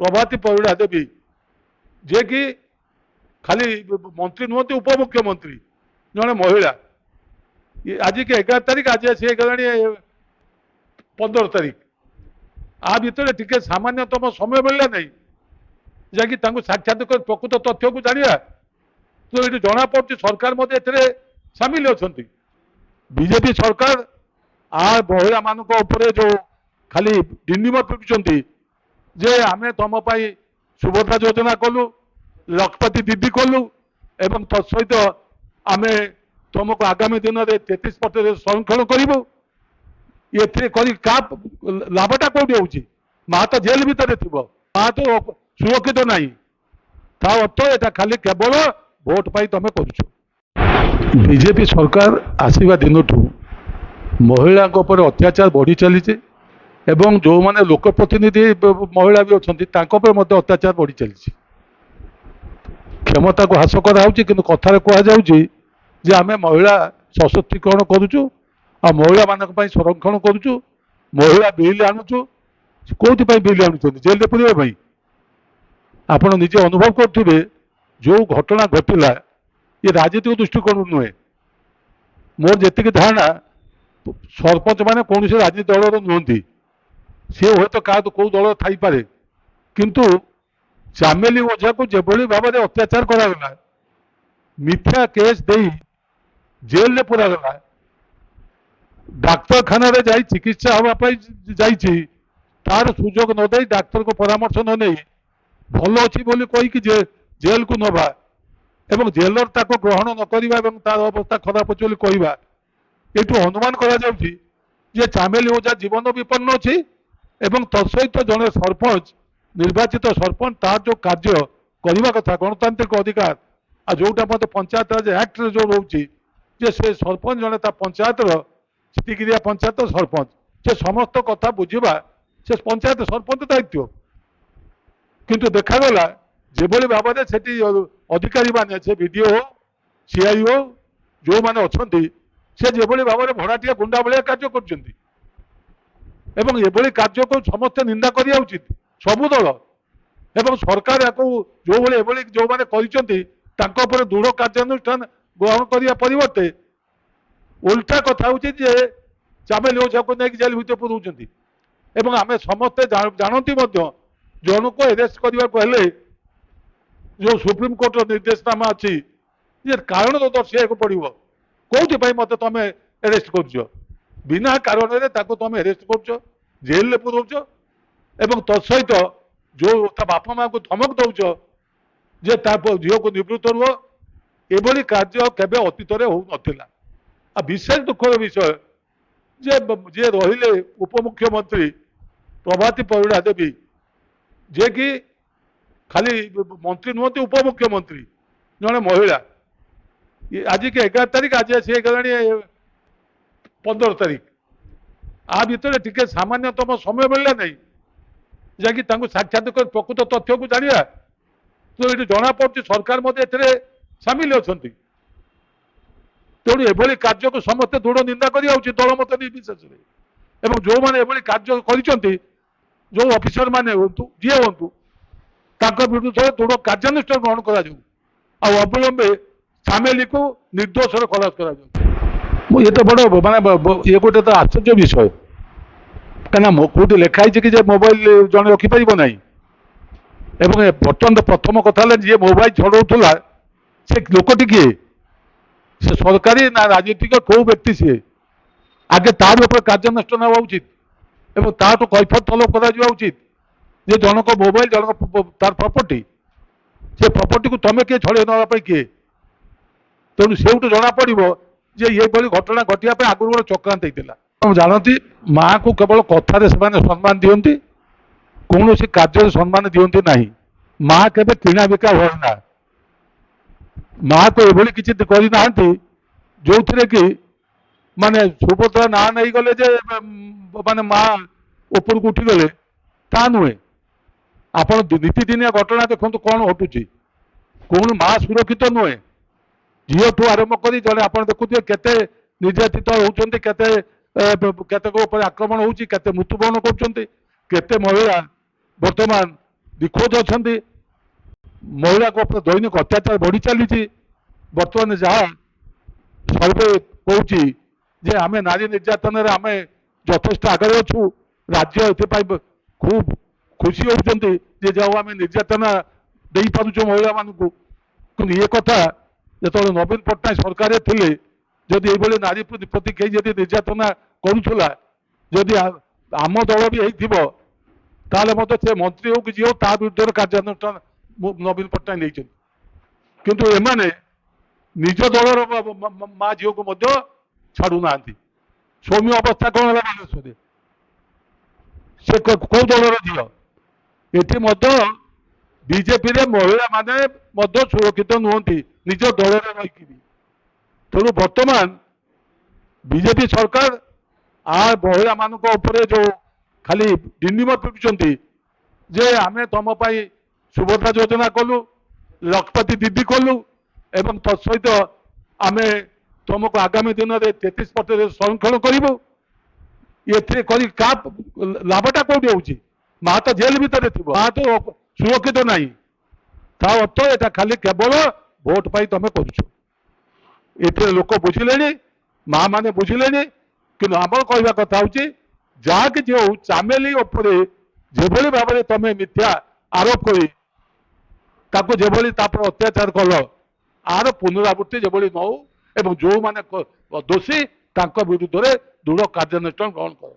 प्रभाती परिड़ा देवी जे कि खाली मंत्री नुहति उपमुख्यमंत्री जड़े महिला आज के 11 तारीख आज सी गला 15 तारीख आ भितर टिके सामान्यतम समय मिलला नहीं जहाँकि साक्षात प्रकृत तथ्य को जाना तो ये जना पड़ी सरकार सामिल अच्छा बीजेपी सरकार आ महिला मान जो खाली डिंडिम पिटुंट जे आमे तुम सुभद्रा योजना कलु लखपति दीदी कलु एवं तत्सहित आमे तुमको आगामी दिन में 33% संरक्षण करूँ लाभटा कौटी हो माँ तो जेल भितर थी माँ तो सुरक्षित तो नहीं ता अर्थ यहाँ खाली केवल भोट पाई तुम कर बीजेपी सरकार आसवा दिन महिला अत्याचार बढ़ी चली एवं जो माने लोकप्रतिनिधि महिला भी अच्छा अत्याचार बढ़ी चली क्षमता को ह्रास कराऊँ कि कथार कहुचे आम महिला सशक्तिकरण करुचु आ महिला मान संरक्षण करुचु महिला बिल आणुचु कौन बिल आणुं जेल पूरे आपण निजे अनुभव करुवे जो घटना घटला ये राजनीतिक दृष्टिकोण नुहे मोर जी धारणा सरपंच मैंने कौन से राजनीति दल नुहति सी हे तो क्या कौ दल थी किंतु चामेली ओझा को जो भाव में अत्याचार करागला मिथ्या केस दे जेल में पुरागला डाक्तखाना चिकित्सा हाँपाई तार सुजोग न दे डाक्तर को परामर्श न नहीं भल अच्छी बोली कहीकि जेल को नवा एवं जेलर ताको ग्रहण न करवा तार अवस्था खराब अच्छी कहवा ये अनुमान कर चामेली ओझा जीवन विपन्न अच्छी एवं तत्सहित जड़े सरपंच निर्वाचित सरपंच तार जो कार्य करने कथा गणतांत्रिक अधिकार आ जोटा मत पंचायत राज एक्ट जो रोचे से सरपंच जड़े पंचायत सीतिगिरिया पंचायत सरपंच से समस्त कथा बुझा से पंचायत सरपंच दायित्व किंतु देखागला जो भाव में से अधिकारी मैंने से वीडियो हो सीआई हो जो मैंने अच्छा से जो भाव में भड़ाटिया गुंडा भाया कार्य कर कार्य को समस्ते निंदा करवा उचित सबू दल एवं सरकार या जो जो मैंने कर दृढ़ कार्यानुष्ठान ग्रहण करने परिवर्ते उल्टा कथा हूँ चामेली ओझा को लेकिन जेल भितर पुराउं आम समस्ते जानती जन को एरेस्ट करने को हेले जो सुप्रीम कोर्ट निर्देशनामा अच्छी ये कारण तो दर्शाइक पड़ो कौन मत तुम एरेस्ट कर बिना कारण तुम एरेस्ट कर जेल में पुराउच एवं तत्सहित जो बापा माँ को धमक दौच जे झील को निवृत्त रुह एभली कार्य केवे अतीत हो ना विशेष दुखर विषय जे रहिले उपमुख्यमंत्री प्रभाती परिड़ा देवी जे कि खाली मंत्री नुहति उपमुख्यमंत्री जड़े महिला आज के 11 तारीख आज सी गला 15 तारीख आ भितर टिके सामान्यतम समय मिलला नहीं जहाँकि साक्षात प्रकृत तथ्य को जाना तो ये जना पड़ी सरकार सामिल अच्छा तेणु एभली कार्य को समस्ते दृढ़ निंदा करवा उचित दल मत निर्विशेष जो मैंने कार्य कर जो ऑफिसर माने हूँ जी हूँ विरुद्ध दृढ़ कार्यानुष्ठान ग्रहण कर अविलंबे चामेली को निर्दोष खलास कर ये तो बड़ माने ये गोटे तो आश्चर्य विषय कहीं कौटी लिखाई कि मोबाइल जन रखिपर ना एवं बर्तमान प्रथम कथा जी मोबाइल छड़ाऊला से लोकटी किए से सरकारी ना राजनीतिक कौ व्यक्ति सी आगे तार कार्यानुष्ठान हवा उचित एवं ताठू कैफत तलब करा उचित जे जनक मोबाइल जनक तार प्रॉपर्टी से प्रॉपर्टी को तुम किए छड़े नापी किए तेणु से जना पड़ो जे ये घटना घटिया आगुरी गोटे चक्रांत होता जानती माँ को केवल कथार से सम्मान दिखती कौन सी कार्य सम्मान दिखती ना माँ के किणा बिका होना माँ तो ये किसी करना जो थे कि माने सुभद्रा ना नहीं गले माने माँ ऊपर को उठीगले ता नुहे आप नीतिदिनिया घटना देखो कौन घटुची कौन माँ सुरक्षित नुहे झील ठू आरंभ कर जड़े आप देखुए केते निर्यातित होती केते आक्रमण होती मृत्युवरण कर महिला बर्तमान ନିଖୋଜ ଅଛନ୍ତି। ମହିଳାଙ୍କ ଉପରେ ଦୈନିକ ଅତ୍ୟାଚାର ବଢି ଚାଲିଛି। ବର୍ତ୍ତମାନ ଯାହା ସର୍ଭେ କହୁଛି ଯେ ଆମେ ନାରୀ ନିର୍ଯାତନାରେ ଆମେ ଯଥେଷ୍ଟ ଆଗରେ ଅଛୁ। ରାଜ୍ୟ ଏଥିପାଇଁ ଖୁବ୍ ଖୁସି ହେଉଛନ୍ତି ଯେ ଯାଉ ଆମେ ନିର୍ଯାତନା ଦେଇପାରୁଛୁ ମହିଳାମାନଙ୍କୁ। କିନ୍ତୁ ଏ କଥା ଯେତେବେଳେ ନବୀନ ପଟ୍ଟନାୟକ ସରକାରରେ ଥିଲେ, ଯଦି ଏଇଭଳି ନାରୀ ପ୍ରତି କେହି ଯଦି ନିର୍ଯାତନା କରୁଥିଲା, ଯଦି ଆମ ଦଳ ବି ହେଇଥିବ, ତାହେଲେ ମଧ୍ୟ ସେ ମନ୍ତ୍ରୀ ହଉ କି ଯିଏ ହଉ ତା ବିରୁଦ୍ଧରେ କାର୍ଯ୍ୟାନୁଷ୍ଠାନ ନବୀନ ପଟ୍ଟନାୟକ ନେଇଛନ୍ତି। କିନ୍ତୁ ଏମାନେ ନିଜ ଦଳର ମା ଝିଅକୁ ମଧ୍ୟ ଛାଡୁନାହାନ୍ତି। ସୌମ୍ୟ ଅବସ୍ଥା କଣ ହେଲା ବାଲେଶ୍ୱରରେ? ସେ କୋଉ ଦଳର ଝିଅ? ଏଠି ମଧ୍ୟ ବିଜେପିରେ ମହିଳା ମାନେ ମଧ୍ୟ ସୁରକ୍ଷିତ ନୁହନ୍ତି ନିଜ ଦଳରେ ରହିକିରି। ତେଣୁ ବର୍ତ୍ତମାନ ବିଜେପି ସରକାର ମହିଳା ମାନଙ୍କ ଉପରେ ଯୋଉ ଖାଲି ଡିଣ୍ଡିମ ପିଟୁଛନ୍ତି ଯେ ଆମେ ତମ ପାଇଁ ସୁଭଦ୍ରା ଯୋଜନା କଲୁ, ଲକ୍ଷପତି ଦିଦି କଲୁ, ଏବଂ ତତ୍ସହିତ ଆମେ ତୁମକୁ ଆଗାମୀ ଦିନରେ 33% ସଂରକ୍ଷଣ କରିବୁ। ଏଥିରେ କରି ଲାଭଟା କୋଉଠି ହଉଛି? ମା ତ ଜେଲ ଭିତରେ ଥିବ, ମା ତ ସୁରକ୍ଷିତ ନାହିଁ। ତା ଅର୍ଥ ଏଟା ଖାଲି କେବଳ ଭୋଟ ପାଇଁ ତମେ କରୁଛ। ଏଥିରେ ଲୋକ ବୁଝିଲେଣି, ମା ମାନେ ବୁଝିଲେଣି। କିନ୍ତୁ ଆମର କହିବା କଥା ହଉଛି ଯାହା କିଛି ହଉ ଚାମେଲି ଉପରେ ଯେଭଳି ଭାବରେ ତମେ ମିଥ୍ୟା ଆରୋପ କରି ତାକୁ ଯେଭଳି ତାପରେ ଅତ୍ୟାଚାର କଲ, ଆର ପୁନରାବୃତ୍ତି ଯେଭଳି ନ ହଉ ଏବଂ ଯୋଉମାନେ ଦୋଷୀ ତାଙ୍କ ବିରୁଦ୍ଧରେ ଦୃଢ କାର୍ଯ୍ୟାନୁଷ୍ଠାନ ଗ୍ରହଣ କର।